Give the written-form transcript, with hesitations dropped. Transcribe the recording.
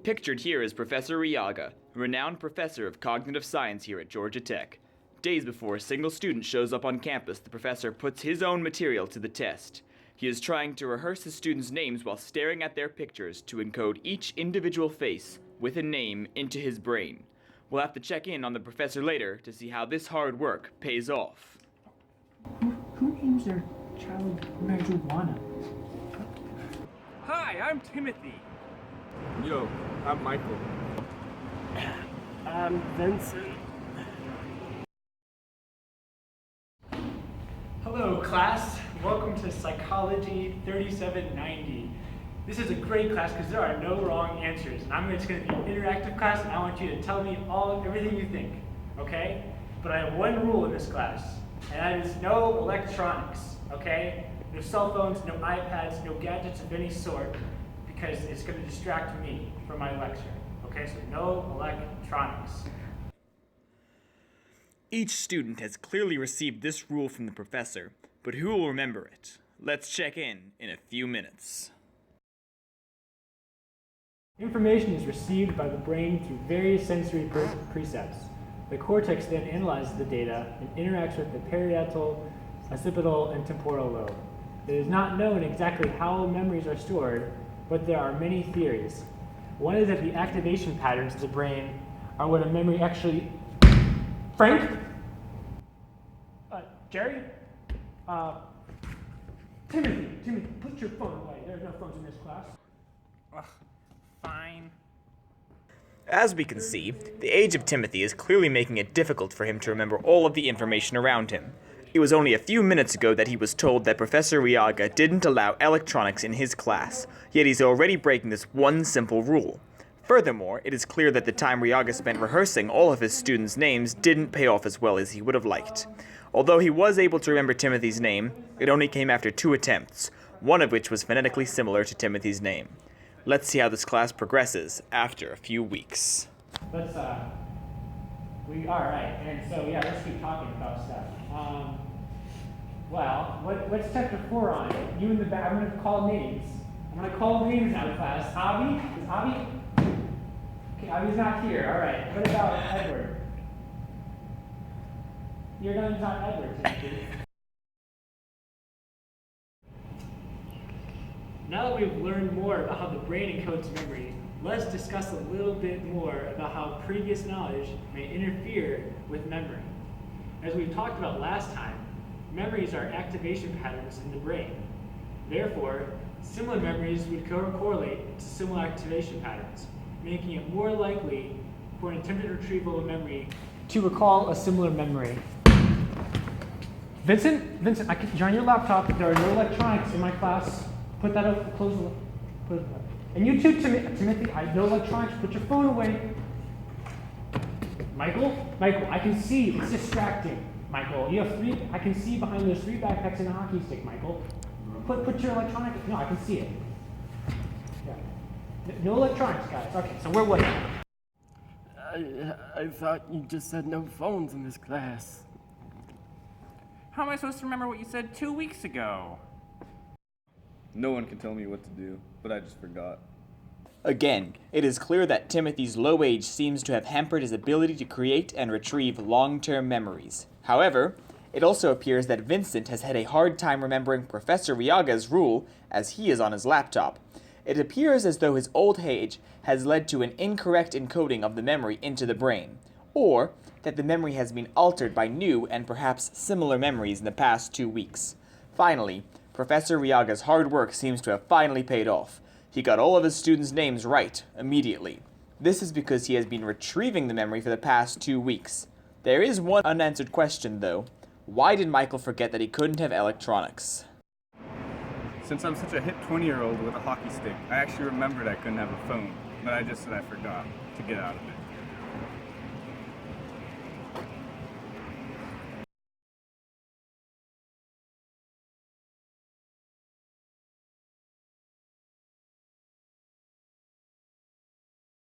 Pictured here is Professor Riaga, a renowned professor of cognitive science here at Georgia Tech. Days before a single student shows up on campus, the professor puts his own material to the test. He is trying to rehearse his students' names while staring at their pictures to encode each individual face with a name into his brain. We'll have to check in on the professor later to see how this hard work pays off. Who names their child marijuana? Hi, I'm Timothy. Yo, I'm Michael. I'm Vincent. Hello, class. Welcome to Psychology 3790. This is a great class because there are no wrong answers. And I'm just going to be an interactive class, and I want you to tell me everything you think, okay? But I have one rule in this class, and that is no electronics, okay? No cell phones, no iPads, no gadgets of any sort, because it's going to distract me from my lecture, okay? So no electronics. Each student has clearly received this rule from the professor, but who will remember it? Let's check in a few minutes. Information is received by the brain through various sensory precepts. The cortex then analyzes the data and interacts with the parietal, occipital, and temporal lobe. It is not known exactly how memories are stored, but there are many theories. One is that the activation patterns of the brain are what a memory actually... Frank? Jerry? Timothy, put your phone away. There are no phones in this class. Ugh, fine. As we can see, the age of Timothy is clearly making it difficult for him to remember all of the information around him. It was only a few minutes ago that he was told that Professor Riaga didn't allow electronics in his class, yet he's already breaking this one simple rule. Furthermore, it is clear that the time Riaga spent rehearsing all of his students' names didn't pay off as well as he would have liked. Although he was able to remember Timothy's name, it only came after 2 attempts, one of which was phonetically similar to Timothy's name. Let's see how this class progresses after a few weeks. Let's keep talking about stuff. What's chapter 4 on? You in the back, I'm going to call names. I'm going to call names now, class. Avi? Is Avi? Okay, Avi's not here. All right. What about Edward? Your name's not Edward, Timothy. Now that we've learned more about how the brain encodes memory, let's discuss a little bit more about how previous knowledge may interfere with memory. As we talked about last time, memories are activation patterns in the brain. Therefore, similar memories would correlate to similar activation patterns, making it more likely for an attempted retrieval of memory to recall a similar memory. Vincent, you're on your laptop. There are no electronics in my class. Put that up, close the, put it up. And you too, Timothy, no electronics. Put your phone away. Michael, I can see. It's distracting. Michael, you have 3. I can see behind those 3 backpacks and a hockey stick. Michael, put your electronics. No, I can see it. Yeah. No electronics, guys. Okay, so where was it? I thought you just said no phones in this class. How am I supposed to remember what you said 2 weeks ago? No one can tell me what to do, but I just forgot. Again, it is clear that Timothy's low age seems to have hampered his ability to create and retrieve long-term memories. However, it also appears that Vincent has had a hard time remembering Professor Riaga's rule as he is on his laptop. It appears as though his old age has led to an incorrect encoding of the memory into the brain, or that the memory has been altered by new and perhaps similar memories in the past 2 weeks. Finally, Professor Riaga's hard work seems to have finally paid off. He got all of his students' names right immediately. This is because he has been retrieving the memory for the past 2 weeks. There is one unanswered question, though. Why did Michael forget that he couldn't have electronics? Since I'm such a hip 20-year-old with a hockey stick, I actually remembered I couldn't have a phone, but I just said I forgot to get out of it.